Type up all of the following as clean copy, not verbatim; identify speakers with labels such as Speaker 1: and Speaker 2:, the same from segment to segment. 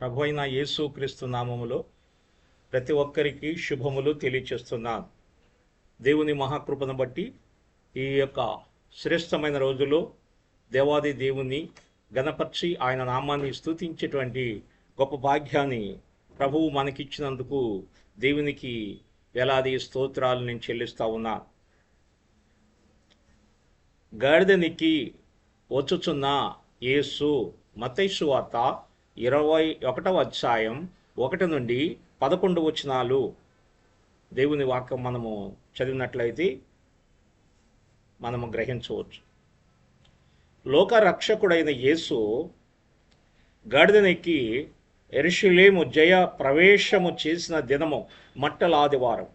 Speaker 1: ప్రభు అయిన యేసుక్రీస్తు నామములో ప్రతి ఒక్కరికి శుభములు తెలియచేస్తున్నాను. దేవుని మహాకృపను బట్టి ఈ యొక్క శ్రేష్టమైన రోజులో దేవాది దేవుని గణపర్చి ఆయన నామాన్ని స్తుతించేటువంటి గొప్ప భాగ్యాన్ని ప్రభువు మనకిచ్చినందుకు దేవునికి వేలాది స్తోత్రాలు నేను చెల్లిస్తా ఉన్నా. గాడిదనికి వచ్చుచున్న యేసు మత్తయి సువార్త 21వ అధ్యాయం 1 నుండి 11 వచనాలు దేవుని వాక్యం మనము చదివినట్లయితే మనము గ్రహించవచ్చు. లోక రక్షకుడైన యేసు గాడిదనెక్కి యెరూషలేము జయ ప్రవేశము చేసిన దినము మట్టల ఆదివారం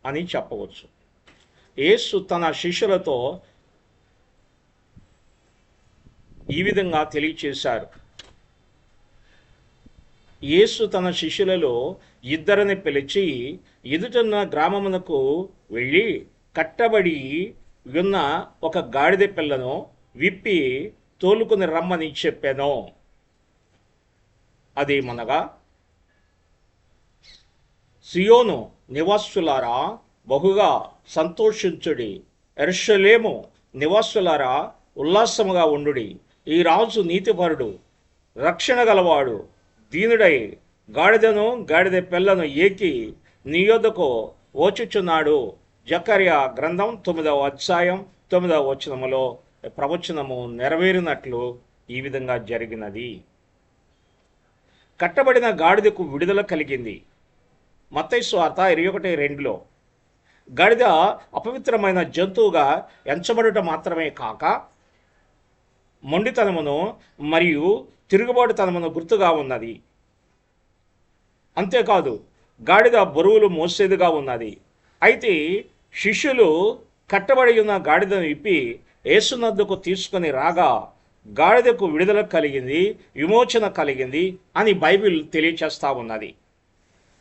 Speaker 1: అని చెప్పవచ్చు. యేసు తన శిష్యులతో ఈ విధంగా తెలియచేశారు. యేసు తన శిష్యులలో ఇద్దరిని పిలిచి ఎదుటన్న గ్రామమునకు వెళ్ళి కట్టబడి ఉన్న ఒక గాడిద పిల్లను విప్పి తోలుకుని రమ్మని చెప్పాను. అదేమనగా, సియోను నివాసులారా బహుగా సంతోషించుడి, యెరూషలేము నివాసులారా ఉల్లాసముగా ఉండుడి. ఈ రాజు నీతిపరుడు, రక్షణ గలవాడు, దీనుడై గాడిదను గాడిద పిల్లను ఏకి నీ యొద్దకు వచ్చుచున్నాడు. జకర్యా గ్రంథం 9వ అధ్యాయం 9వ వచనములో ప్రవచనము నెరవేరినట్లు ఈ విధంగా జరిగినది. కట్టబడిన గాడిదకు విడుదల కలిగింది. మత్తయి సువార్త 21:2లో గాడిద అపవిత్రమైన జంతువుగా ఎంచబడుట మాత్రమే కాక మొండితనమును మరియు తిరుగుబాటుతనమును గుర్తుగా ఉన్నది. అంతేకాదు గాడిద బరువులు మోసేదిగా ఉన్నది. అయితే శిష్యులు కట్టబడి ఉన్న గాడిదను విప్పి యేసునద్దకు తీసుకొని రాగా గాడిదకు విడుదల కలిగింది, విమోచన కలిగింది అని బైబిల్ తెలియచేస్తా ఉన్నది.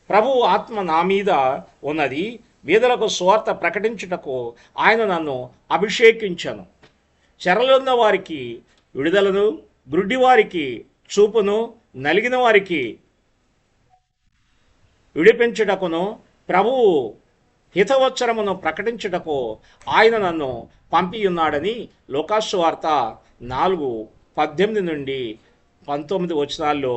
Speaker 1: ప్రభువు ఆత్మ నా మీద ఉన్నది, బీదలకు సువార్త ప్రకటించుటకు ఆయన నన్ను అభిషేకించను, చెరలున్న వారికి విడుదలను, గ్రుడ్డివారికి చూపును, నలిగిన వారికి విడిపించుటకును, ప్రభువు హితవత్సరమును ప్రకటించుటకు ఆయన నన్ను పంపియున్నాడని లూకాసు వార్త 4:18 నుండి 19 వచనాల్లో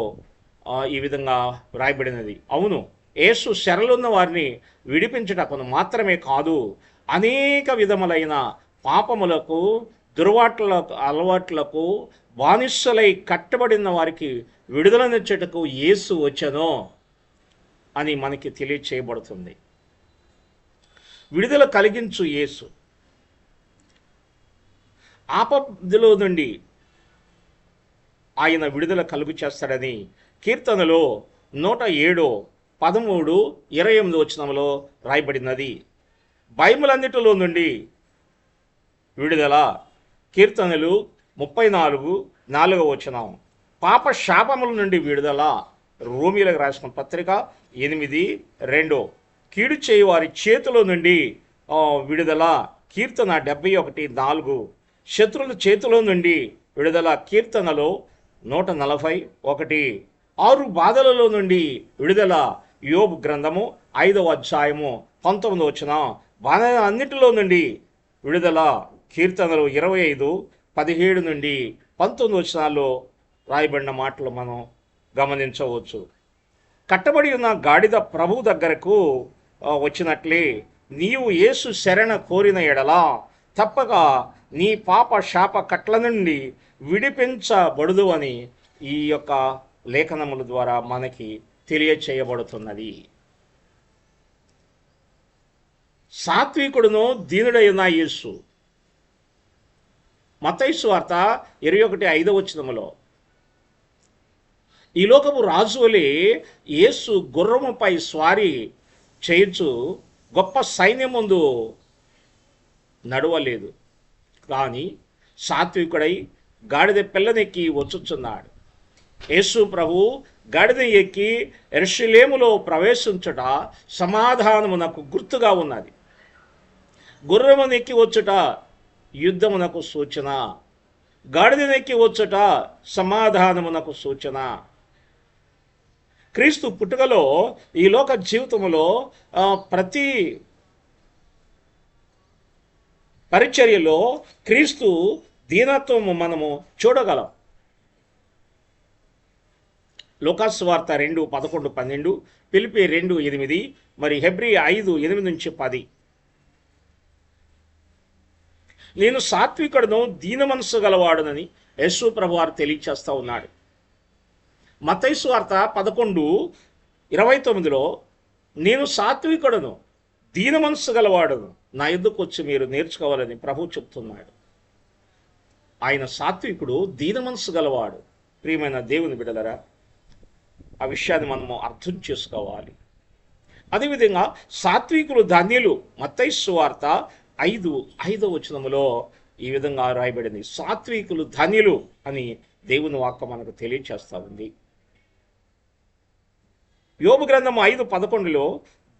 Speaker 1: ఈ విధంగా వ్రాయబడినది. అవును, యేసు శరలున్న వారిని విడిపించుటకును మాత్రమే కాదు, అనేక విధములైన పాపములకు, అలవాట్లకు బానిసలై కట్టబడిన వారికి విడుదలనిచ్చుటకు యేసు వచ్చెను అని మనకి తెలియచేయబడుతుంది. విడుదల కలిగించు యేసు. ఆపదలో నుండి ఆయన విడుదల కలుగు చేస్తాడని కీర్తనలో 107:13-28 వచనంలో రాయబడినది. బైబిలన్నిటిలో నుండి విడుదల. కీర్తనలు 34:4 వచనం. పాప శాపముల నుండి విడుదల. రోమీలకు రాసిన పత్రిక 8:2. కీడు చేయి వారి చేతిలో నుండి విడుదల. కీర్తన 71:4. శత్రుల చేతిలో నుండి విడుదల. కీర్తనలో 141. 6 బాధలలో నుండి విడుదల. యోబు గ్రంథము 5వ అధ్యాయము 19 వచనం. బాధ అన్నిటిలో నుండి విడుదల. కీర్తనలు 25:17 నుండి 19 వచనాల్లో రాయబడిన మాటలు మనం గమనించవచ్చు. కట్టబడి ఉన్న గాడిద ప్రభు దగ్గరకు వచ్చినట్లే నీవు యేసు శరణ కోరిన ఎడలా తప్పక నీ పాప శాప కట్ల నుండి విడిపించబడుదు అని ఈ యొక్క లేఖనముల ద్వారా మనకి తెలియచేయబడుతున్నది. సాత్వికుడును దీనుడైన యేసు. మత్తయి సువార్త 21:5 వచనములో ఈ లోకపు రాజువలే యేసు గుర్రముపై స్వారీ చేయుచు గొప్ప సైన్యం ముందు నడవలేదు, కానీ సాత్వికుడై గాడిద పిల్లనెక్కి వచ్చుచున్నాడు. యేసు ప్రభు గాడిద ఎక్కి యెరూషలేములో ప్రవేశించుట సమాధానమునకు గుర్తుగా ఉన్నది. గుర్రమునెక్కి వచ్చుట యుద్ధమునకు సూచన. గాడిదనెక్కి వచ్చుట సమాధానమునకు సూచన. క్రీస్తు పుట్టుకలో ఈ లోక జీవితంలో ప్రతి పరిచర్యలో క్రీస్తు దీనత్వము మనము చూడగలం. లూకాసు వార్త 2:11-12, ఫిలిప్పీ 2:8, మరి హెబ్రీ 5:8-10. నేను సాత్వికుడును, దీన మనస్సు గలవాడునని యేసు ప్రభువారు తెలియచేస్తూ ఉన్నాడు. మత్తయి సువార్త 11:29లో నేను సాత్వికుడును, దీన మనస్సు గలవాడును, నా యొద్దకు వచ్చి మీరు నేర్చుకోవాలని ప్రభు చెప్తున్నాడు. ఆయన సాత్వికుడు, దీన మనస్సు గలవాడు. ప్రియమైన దేవుని బిడ్డలారా, ఆ విషయాన్ని మనము అర్థం చేసుకోవాలి. అదేవిధంగా సాత్వికులు ధన్యులు, మత్తయి సువార్త 5:5 ఈ విధంగా రాయబడింది. సాత్వికులు ధన్యులు అని దేవుని వాక్యం మనకు తెలియచేస్తూ ఉంది. యోబు గ్రంథం 5:11లో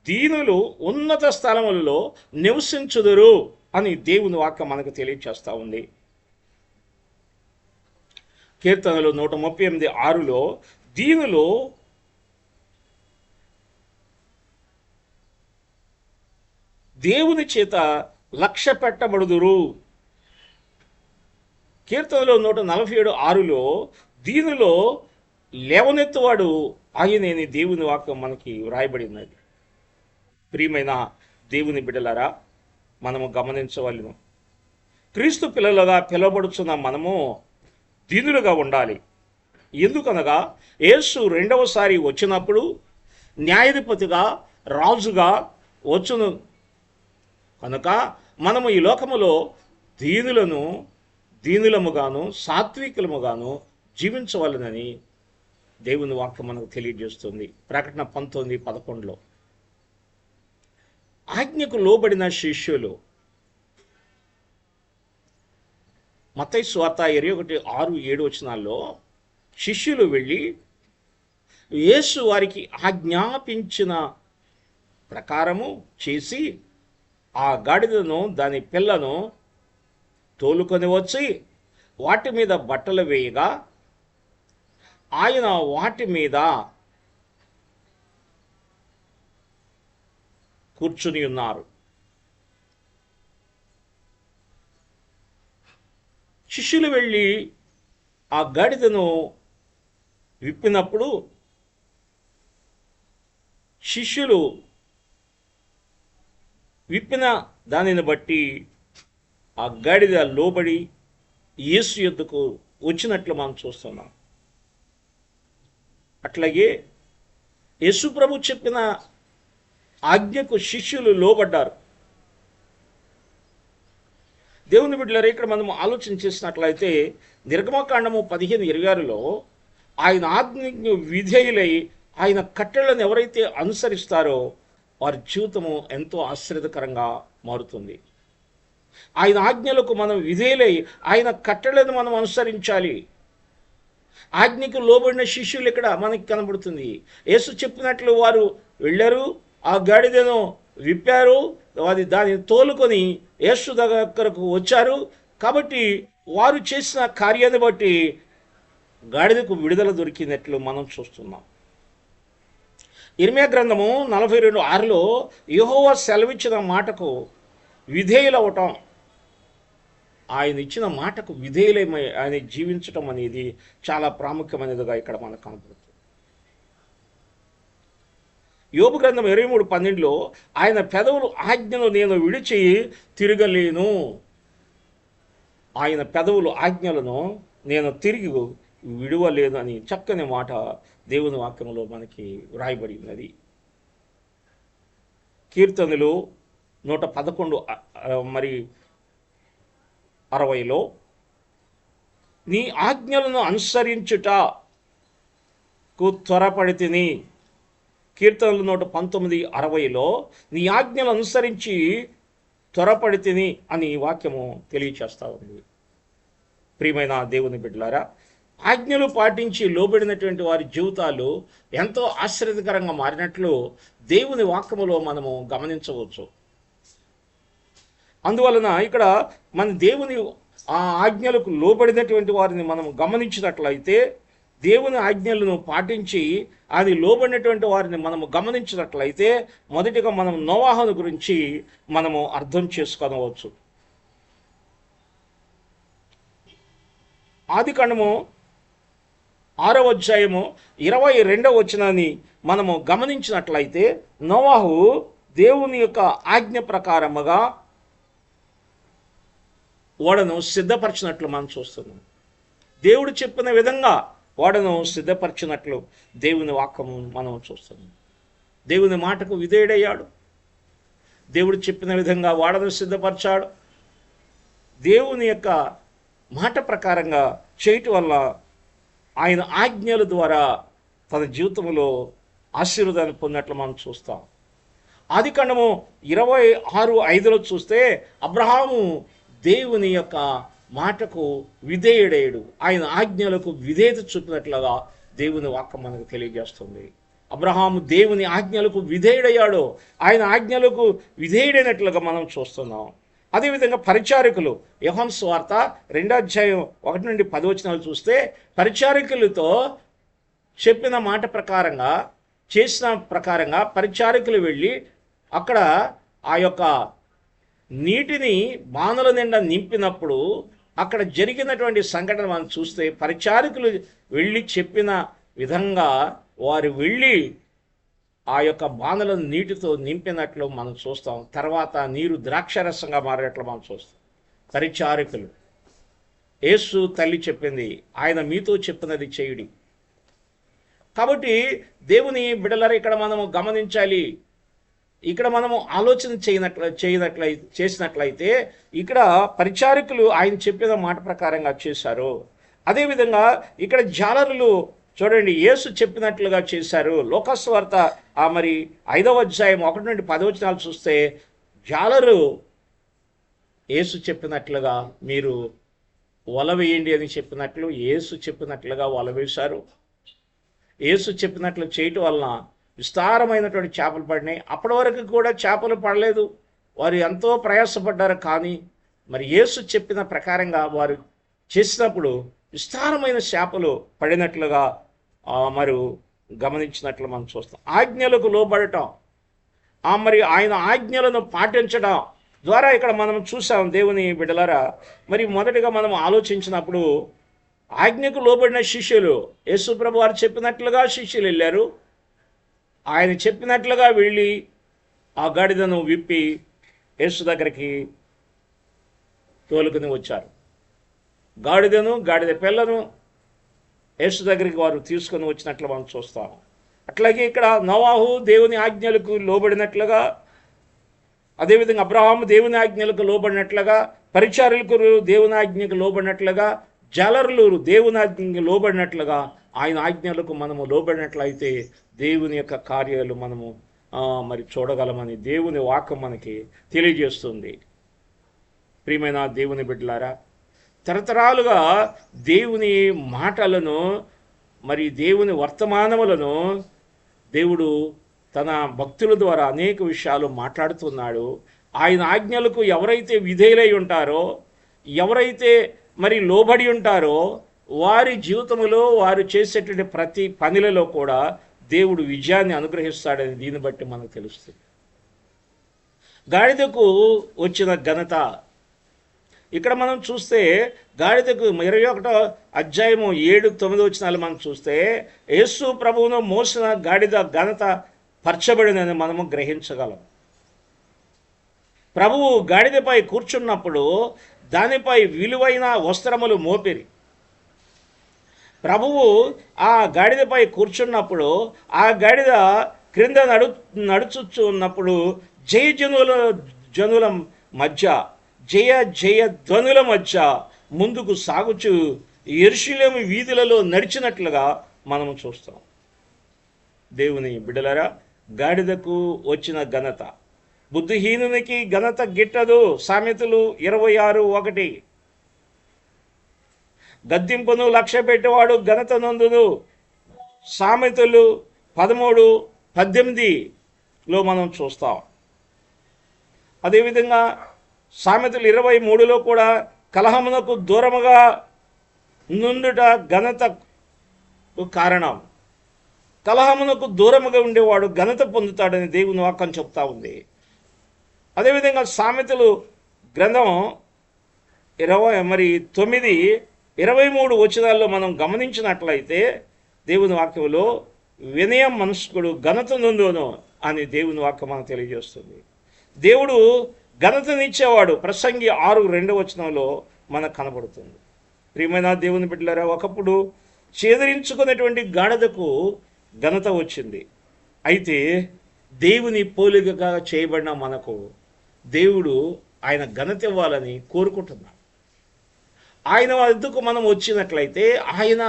Speaker 1: దీనులు ఉన్నత స్థలములలో నివసించుదురు అని దేవుని వాక్యం మనకు తెలియచేస్తూ ఉంది. కీర్తనలు 138:6లో దీనులు దేవుని చేత లక్ష్య పెట్టబడుదురు. కీర్తనలో 147:6లో దీనిలో లేవనెత్తువాడు ఆయనేని దేవుని వాక్యం మనకి వ్రాయబడినది. ప్రియమైన దేవుని బిడ్డలారా, మనము గమనించవలెను. క్రీస్తు పిల్లలుగా పిలువబడుచున్న మనము దీనులుగా ఉండాలి. ఎందుకనగా యేసు రెండవసారి వచ్చినప్పుడు న్యాయాధిపతిగా, రాజుగా వచ్చును కనుక మనము ఈ లోకములో దీనులముగాను సాత్వికులముగాను జీవించవలనని దేవుని వాక్యం మనకు తెలియజేస్తుంది. ప్రకటన 19:11లో ఆజ్ఞకు లోబడిన శిష్యులు, మత్తయి సువార్త 21:6-7 శిష్యులు వెళ్ళి యేసు వారికి ఆజ్ఞాపించిన ప్రకారము చేసి ఆ గాడిదను దాని పిల్లను తోలుకొని వచ్చి వాటి మీద బట్టలు వేయగా ఆయన వాటి మీద కూర్చుని ఉన్నారు. శిష్యులు వెళ్ళి ఆ గాడిదను విప్పినప్పుడు శిష్యులు విప్పిన దానిని బట్టి ఆ గాడిద లోబడి యేసు యొద్దకు వచ్చినట్లు మనం చూస్తున్నాం. అట్లాగే యేసు ప్రభు చెప్పిన ఆజ్ఞకు శిష్యులు లోబడ్డారు. దేవుని బిడ్డలారా, ఇక్కడ మనం ఆలోచన చేసినట్లయితే నిర్గమకాండము 15:26లో ఆయన ఆజ్ఞకు విధేయులై ఆయన కట్టడలను ఎవరైతే అనుసరిస్తారో వారి జీవితము ఎంతో ఆశ్చర్యకరంగా మారుతుంది. ఆయన ఆజ్ఞలకు మనం విధేయులై ఆయన కట్టడలను మనం అనుసరించాలి. ఆజ్ఞకు లోబడిన శిష్యులు ఇక్కడ మనకి కనబడుతుంది. యేసు చెప్పినట్లు వారు వెళ్ళారు, ఆ గాడిదను విప్పారు, దానిని తోలుకొని యేసు దగ్గరకు వచ్చారు. కాబట్టి వారు చేసిన కార్యాన్ని బట్టి గాడిదకు విడుదల దొరికినట్లు మనం చూస్తున్నాం. ఇర్మియా గ్రంథము 42:6లో యెహోవా సెలవిచ్చిన మాటకు విధేయులవటం, ఆయన ఇచ్చిన మాటకు విధేయులమై ఆయన జీవించటం అనేది చాలా ప్రాముఖ్యమైనదిగా ఇక్కడ మనకు కనపడుతుంది. యోబు గ్రంథం 23:12లో ఆయన పెదవులు ఆజ్ఞను నేను విడిచి తిరగలేను, ఆయన పెదవులు ఆజ్ఞలను నేను తిరిగి విడువలేదు అని చక్కని మాట దేవుని వాక్యంలో మనకి వ్రాయబడి ఉన్నది. కీర్తనలు 111:60లో నీ ఆజ్ఞలను అనుసరించుటకు త్వరపడితిని. కీర్తనలు 119:60లో నీ ఆజ్ఞలు అనుసరించి త్వరపడితిని అని వాక్యము తెలియచేస్తూ ఉంది. ప్రియమైన దేవుని బిడ్డలారా, ఆజ్ఞలు పాటించి లోబడినటువంటి వారి జీవితాలు ఎంతో ఆశ్చర్యకరంగా మారినట్లు దేవుని వాక్యములో మనము గమనించవచ్చు. అందువలన ఇక్కడ మన దేవుని ఆ ఆజ్ఞలకు లోబడినటువంటి వారిని మనం గమనించినట్లయితే దేవుని ఆజ్ఞలను పాటించి అది లోబడినటువంటి వారిని మనము గమనించినట్లయితే మొదటిగా మనం నోవాహును గురించి మనము అర్థం చేసుకోవచ్చు. ఆదికాండము 6వ అధ్యాయము 22వ వచనాన్ని మనము గమనించినట్లయితే నోవాహు దేవుని యొక్క ఆజ్ఞ ప్రకారముగా ఓడను సిద్ధపరిచినట్లు మనం చూస్తున్నాం. దేవుడు చెప్పిన విధంగా ఓడను సిద్ధపరిచినట్లు దేవుని వాక్యము మనం చూస్తున్నాం. దేవుని మాటకు విధేయుడయ్యాడు. దేవుడు చెప్పిన విధంగా ఓడను సిద్ధపరిచాడు. దేవుని యొక్క మాట ప్రకారంగా చేయటం వల్ల ఆయన ఆజ్ఞల ద్వారా తన జీవితంలో ఆశీర్వాదాన్ని పొందినట్లు మనం చూస్తాం. ఆదికాండము 26:5 చూస్తే అబ్రహాము దేవుని యొక్క మాటకు విధేయుడయ్యాడు. ఆయన ఆజ్ఞలకు విధేయత చూపినట్లుగా దేవుని వాక్యం మనకు తెలియజేస్తుంది. అబ్రహాము దేవుని ఆజ్ఞలకు విధేయుడయ్యాడు. ఆయన ఆజ్ఞలకు విధేయుడైనట్లుగా మనం చూస్తున్నాం. అదేవిధంగా పరిచారకులు, యోహాను సువార్త 2వ అధ్యాయం 1-10 చూస్తే పరిచారకులతో చెప్పిన మాట ప్రకారంగా చేసిన ప్రకారంగా పరిచారకులు వెళ్ళి అక్కడ ఆ యొక్క నీటిని బాణల నిండా నింపినప్పుడు అక్కడ జరిగినటువంటి సంఘటన మనం చూస్తే పరిచారకులు వెళ్ళి చెప్పిన విధంగా వారు వెళ్ళి ఆ యొక్క బాణలను నీటితో నింపినట్లు మనం చూస్తాం. తర్వాత నీరు ద్రాక్షరసంగా మారినట్లు మనం చూస్తాం. పరిచారకులు, యేసు తల్లి చెప్పింది, ఆయన మీతో చెప్పినది చేయుడి. కాబట్టి దేవుని బిడ్డలారా ఇక్కడ మనము గమనించాలి. ఇక్కడ మనము ఆలోచన చేసినట్లయితే ఇక్కడ పరిచారకులు ఆయన చెప్పిన మాట ప్రకారంగా చేశారు. అదేవిధంగా ఇక్కడ జాలరులు చూడండి యేసు చెప్పినట్లుగా చేశారు. లోకాసువార్త 5వ అధ్యాయం 1-10 చూస్తే జాలరు యేసు చెప్పినట్లుగా మీరు వల వేయండి అని చెప్పినట్లు యేసు చెప్పినట్లుగా వల వేశారు. యేసు చెప్పినట్లు చేయటం వలన విస్తారమైనటువంటి చేపలు పడినాయి. అప్పటి వరకు కూడా చేపలు పడలేదు. వారు ఎంతో ప్రయాసపడ్డారు. కానీ మరి యేసు చెప్పిన ప్రకారంగా వారు చేసినప్పుడు విస్తారమైన చేపలు పడినట్లుగా మరి గమనించినట్లు మనం చూస్తాం. ఆజ్ఞలకు లోబడటం, మరి ఆయన ఆజ్ఞలను పాటించడం ద్వారా ఇక్కడ మనం చూసాం. దేవుని బిడ్డలారా, మరి మొదటిగా మనం ఆలోచించినప్పుడు ఆజ్ఞకు లోబడిన శిష్యులు, యేసు ప్రభు వారు చెప్పినట్లుగా శిష్యులు వెళ్ళారు. ఆయన చెప్పినట్లుగా వెళ్ళి ఆ గాడిదను విప్పి యేసు దగ్గరికి తోలుకుని వచ్చారు. గాడిదను గాడిద పిల్లను యేసు దగ్గరికి వారు తీసుకొని వచ్చినట్లు మనం చూస్తాం. అట్లాగే ఇక్కడ నోవాహు దేవుని ఆజ్ఞలకు లోబడినట్లుగా, అదేవిధంగా అబ్రహాము దేవుని ఆజ్ఞలకు లోబడినట్లుగా, పరిచారకులు దేవుని ఆజ్ఞకు లోబడినట్లుగా, జాలరులు దేవుని ఆజ్ఞకు లోబడినట్లుగా ఆయన ఆజ్ఞలకు మనము లోబడినట్లయితే దేవుని యొక్క కార్యాలు మనము మరి చూడగలమని దేవుని వాక్యం మనకి తెలియజేస్తుంది. ప్రియమైన దేవుని బిడ్డలారా, తరతరాలుగా దేవుని మాటలను మరి దేవుని వర్తమానములను దేవుడు తన భక్తుల ద్వారా అనేక విషయాలు మాట్లాడుతున్నాడు. ఆయన ఆజ్ఞలకు ఎవరైతే విధేయులై ఉంటారో, ఎవరైతే మరి లోబడి ఉంటారో వారి జీవితంలో వారు చేసేటువంటి ప్రతి పనులలో కూడా దేవుడు విజయాన్ని అనుగ్రహిస్తాడని దీన్ని బట్టి మనకు తెలుస్తుంది. గాడిదకు వచ్చిన ఘనత ఇక్కడ మనం చూస్తే, గాడిదకు 21వ అధ్యాయము 7-9 మనం చూస్తే యేసు ప్రభువును మోసిన గాడిద ఘనత పరచబడినని మనము గ్రహించగలం. ప్రభువు గాడిదపై కూర్చున్నప్పుడు దానిపై విలువైన వస్త్రములు మోపిరి. ప్రభువు ఆ గాడిదపై కూర్చున్నప్పుడు ఆ గాడిద క్రింద నడుచుచ్చు ఉన్నప్పుడు జనుల మధ్య జయ ధ్వనుల మధ్య ముందుకు సాగుచు యెరూషలేము వీధులలో నడిచినట్లుగా మనము చూస్తాం. దేవుని బిడ్డలారా, గాడిదకు వచ్చిన ఘనత, బుద్ధిహీనునికి ఘనత గిట్టదు. సామెతలు 26:1. గద్దింపును లక్ష్య పెట్టేవాడు ఘనత నొందును. సామెతలు 13:18 మనం చూస్తాం. అదేవిధంగా సామెతలు 23 కూడా కలహమునకు దూరముగా నుండుట ఘనత కారణం. కలహమునకు దూరముగా ఉండేవాడు ఘనత పొందుతాడని దేవుని వాక్యం చెప్తా ఉంది. అదేవిధంగా సామెతలు గ్రంథం 9:23 వచనాల్లో మనం గమనించినట్లయితే దేవుని వాక్యంలో వినయం మనస్కుడు ఘనత నొందును అని దేవుని వాక్యం మనకు తెలియజేస్తుంది. దేవుడు ఘనతనిచ్చేవాడు. ప్రసంగి 6:2 మనకు కనబడుతుంది. ప్రియమైన దేవుని బిడ్డలారా, ఒకప్పుడు చేదరించుకున్నటువంటి గాడిదకు ఘనత వచ్చింది. అయితే దేవుని పోలికగా చేయబడిన మనకు దేవుడు ఆయన ఘనత ఇవ్వాలని కోరుకుంటున్నాడు. ఆయన వద్దకు మనం వచ్చినట్లయితే, ఆయన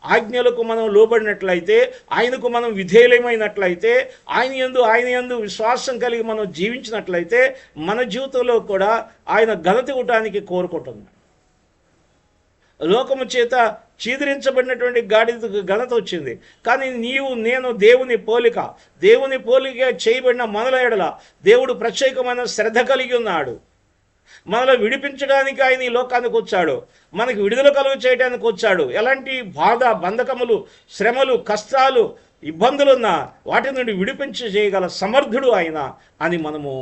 Speaker 1: ఆజ్ఞలకు మనం లోబడినట్లయితే, ఆయనకు మనం విధేయులమైనట్లయితే, ఆయన యందు విశ్వాసం కలిగి మనం జీవించినట్లయితే మన జీవితంలో కూడా ఆయన ఘనత ఇవ్వటానికి కోరుకుంటున్నాడు. లోకము చేత చీదరించబడినటువంటి గాడిదకు ఘనత వచ్చింది. కానీ నేను దేవుని పోలిక చేయబడిన మనల ఎడల దేవుడు ప్రత్యేకమైన శ్రద్ధ కలిగి ఉన్నాడు. మనలో విడిపించడానికి ఆయన ఈ లోకానికి వచ్చాడు. మనకి విడుదల కలుగు చేయడానికి వచ్చాడు. ఎలాంటి బాధ, బంధకములు, శ్రమలు, కష్టాలు, ఇబ్బందులున్నా వాటి నుండి విడిపించి చేయగల సమర్థుడు ఆయన అని మనము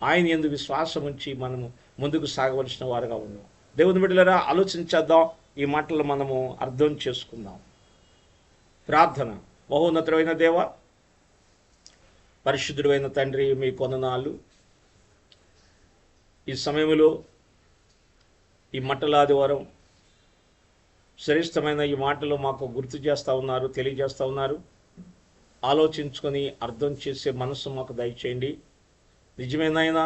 Speaker 1: ఆయన యందు విశ్వాసం ఉంచి మనము ముందుకు సాగవలసిన వారుగా ఉన్నాం. దేవుని బిడ్డలారా, ఆలోచించేద్దాం. ఈ మాటలు మనము అర్థం చేసుకుందాం. ప్రార్థన. మహోన్నతుడైన దేవ, పరిశుద్ధుడైన తండ్రి, మీ కొందనాలు. ఈ సమయంలో ఈ మట్టల ఆదివారం శ్రేష్టమైన ఈ మాటలు మాకు గుర్తు చేస్తూ ఉన్నారు, తెలియజేస్తూ ఉన్నారు. ఆలోచించుకొని అర్థం చేసే మనసు మాకు దయచేయండి. నిజమేనైనా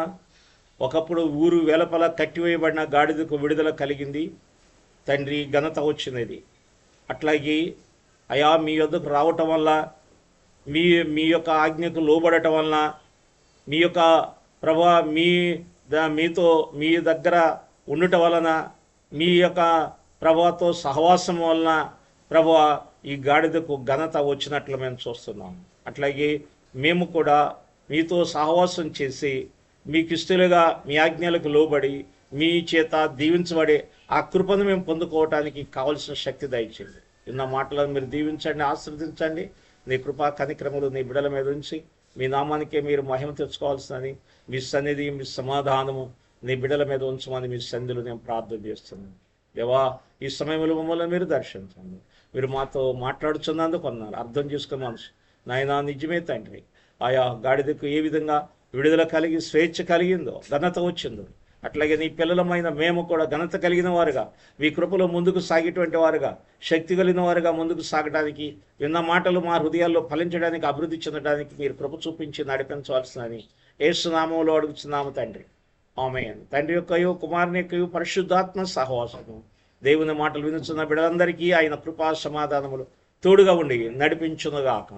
Speaker 1: ఒకప్పుడు ఊరు వెలపల కట్టివేయబడిన గాడిదకు విడుదల కలిగింది తండ్రి, ఘనత వచ్చినది. అట్లాగే అయా మీ యొద్దకు రావటం వల్ల, మీ యొక్క ఆజ్ఞకు లోబడటం వలన, మీ యొక్క ప్రభా మీతో మీ దగ్గర ఉండటం వలన, మీ యొక్క ప్రభాతో సహవాసం వలన ప్రభా ఈ గాడిదకు ఘనత వచ్చినట్లు మేము చూస్తున్నాం. అట్లాగే మేము కూడా మీతో సహవాసం చేసి మీకు ఇష్టలుగా మీ ఆజ్ఞలకు లోబడి మీ చేత దీవించబడే ఆ కృపను మేము పొందుకోవటానికి కావలసిన శక్తి దయచేయండి. ఇన్న మాటలను మీరు దీవించండి, ఆశీర్వదించండి. నీ కృపా కనిక్రమలు నీ బిడ్డల మీద ఉంచి మీ నామానికే మీరు మహిమ తెచ్చుకోవాల్సిందని, మీ సన్నిధి, మీ సమాధానము నీ బిడ్డల మీద ఉంచమని మీ సన్నిధిలో నేను ప్రార్థన చేస్తున్నాను. దేవా, ఈ సమయంలో మమ్మల్ని మీరు దర్శించండి. మీరు మాతో మాట్లాడుచున్నందుకు అన్నారు. అర్థం చేసుకున్న మనసు నాయనా, నిజమే తండ్రి. ఆయా గాడిదకు ఏ విధంగా విడుదల కలిగి స్వేచ్ఛ కలిగిందో, ఘనత వచ్చిందో, అట్లాగే నీ పిల్లలమైన మేము కూడా ఘనత కలిగిన వారుగా, మీ కృపలో ముందుకు సాగేటువంటి వారుగా, శక్తి కలిగిన వారుగా ముందుకు సాగడానికి, విన్న మాటలు మా హృదయాల్లో ఫలించడానికి, అభివృద్ధి చెందడానికి మీరు కృప చూపించి నడిపించవలసిందని యేసు నామములో అడుగుచున్నాము తండ్రి. ఆమేన్. తండ్రి యొక్కయు, కుమారుని యొక్కయు, పరిశుద్ధాత్మ సహవాసము దేవుని మాటలు వినుచున్న బిడ్డలందరికీ ఆయన కృపా సమాధానములు తోడుగా ఉండి నడిపించునుగాక.